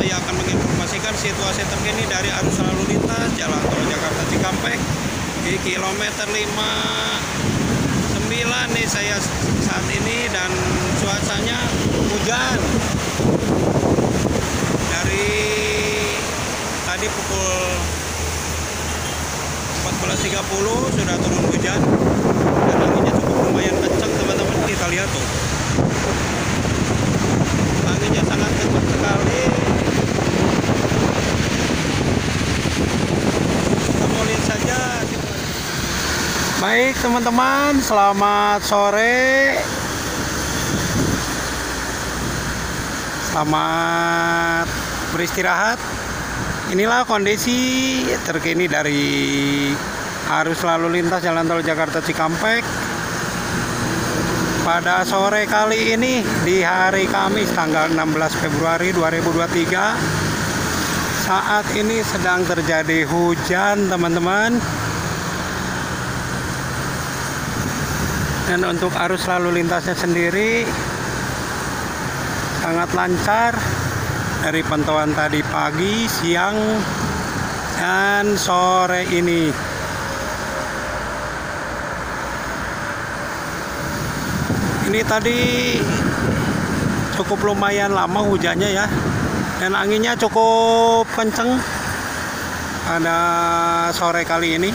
saya akan menginformasikan situasi terkini dari arus lalu lintas Jalan Tol Jakarta Cikampek di kilometer 59 nih saya saat ini, dan cuacanya hujan. Dari tadi pukul 14.30 sudah turun hujan dan anginnya cukup lumayan kencang teman-teman. Kita lihat tuh, anginnya sangat kencang sekali. Kita mau lihat saja. Baik teman-teman, selamat sore, selamat beristirahat. Inilah kondisi terkini dari arus lalu lintas Jalan Tol Jakarta Cikampek pada sore kali ini di hari Kamis tanggal 16 Februari 2023. Saat ini sedang terjadi hujan teman-teman. Dan untuk arus lalu lintasnya sendiri sangat lancar dari pantauan tadi pagi, siang, dan sore ini. Ini tadi cukup lumayan lama hujannya ya, dan anginnya cukup kenceng pada sore kali ini.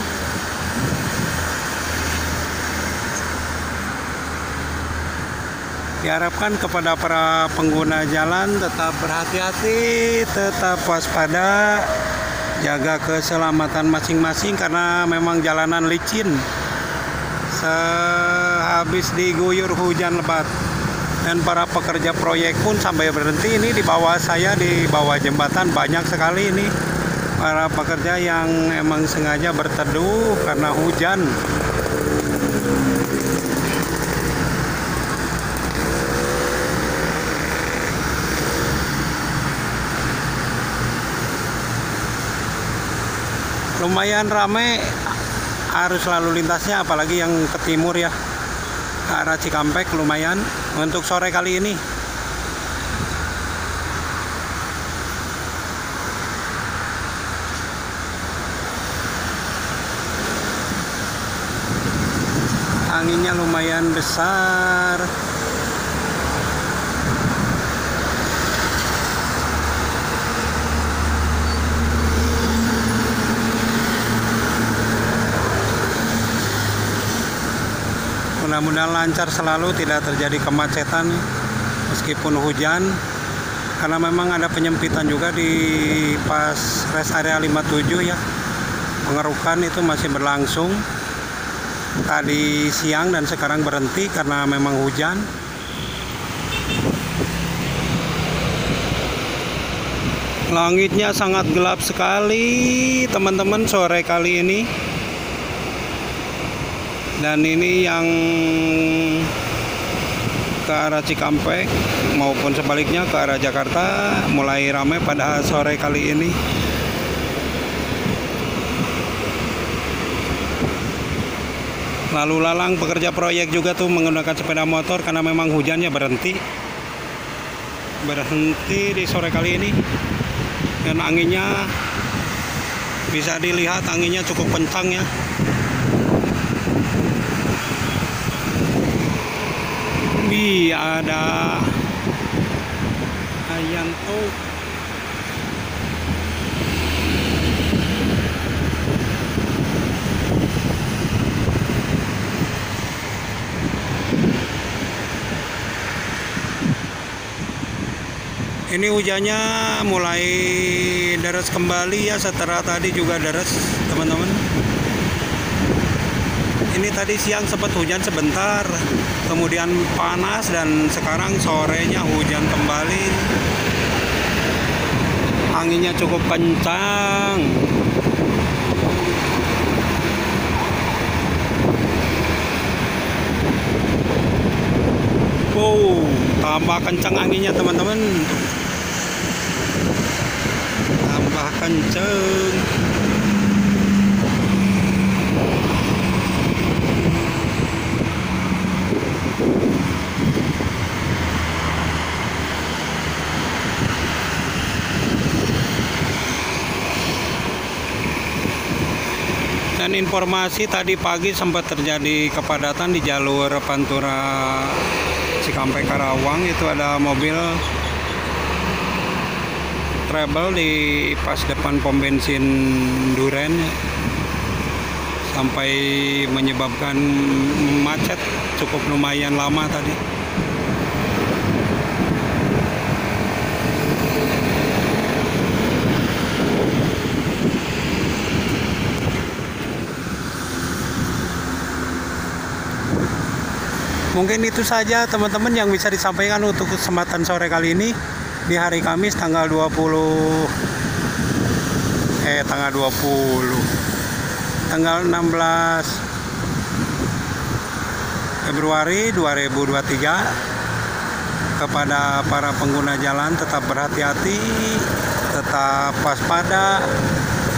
Diharapkan kepada para pengguna jalan tetap berhati-hati, tetap waspada, jaga keselamatan masing-masing karena memang jalanan licin sehabis diguyur hujan lebat. Dan para pekerja proyek pun sampai berhenti. Ini di bawah saya, di bawah jembatan banyak sekali ini para pekerja yang emang sengaja berteduh karena hujan. Lumayan ramai arus lalu lintasnya, apalagi yang ke timur ya, ke arah Cikampek lumayan untuk sore kali ini. Anginnya lumayan besar. Mudah-mudahan lancar selalu, tidak terjadi kemacetan meskipun hujan, karena memang ada penyempitan juga di pas rest area 57 ya. Pengerukan itu masih berlangsung tadi siang dan sekarang berhenti karena memang hujan. Langitnya sangat gelap sekali teman-teman sore kali ini. Dan ini yang ke arah Cikampek maupun sebaliknya ke arah Jakarta mulai ramai pada sore kali ini. Lalu lalang pekerja proyek juga tuh menggunakan sepeda motor karena memang hujannya berhenti di sore kali ini. Dan anginnya bisa dilihat, anginnya cukup kencang ya. Ada Ayanto. Ini hujannya mulai deras kembali ya, setelah tadi juga deras teman-teman. Ini tadi siang sempat hujan sebentar, kemudian panas, dan sekarang sorenya hujan kembali. Anginnya cukup kencang. Wow, tambah kencang anginnya teman-teman. Tambah kencang. Dan informasi tadi pagi sempat terjadi kepadatan di jalur Pantura Cikampek Karawang. Itu ada mobil travel di pas depan pom bensin Duren, sampai menyebabkan macet cukup lumayan lama tadi. Mungkin itu saja teman-teman yang bisa disampaikan untuk kesempatan sore kali ini di hari Kamis tanggal 20 tanggal 16 Februari 2023. Kepada para pengguna jalan, tetap berhati-hati, tetap waspada,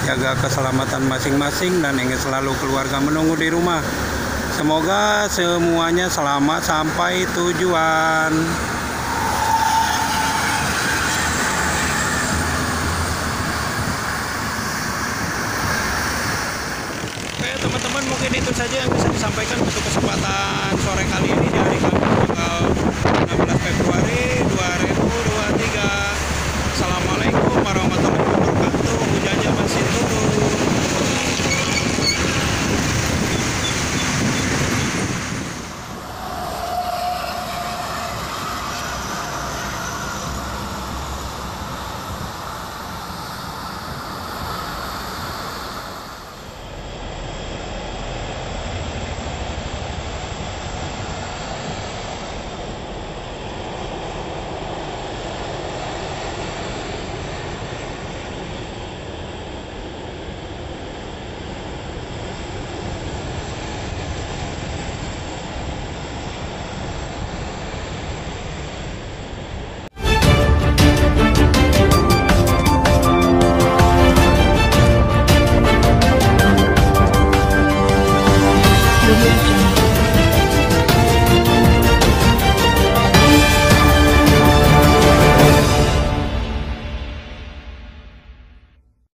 jaga keselamatan masing-masing, dan ingin selalu keluarga menunggu di rumah. Semoga semuanya selamat sampai tujuan. Oke teman-teman, mungkin itu saja yang bisa disampaikan untuk kesempatan sore kali ini di hari Kamis tanggal 16 Februari 2023.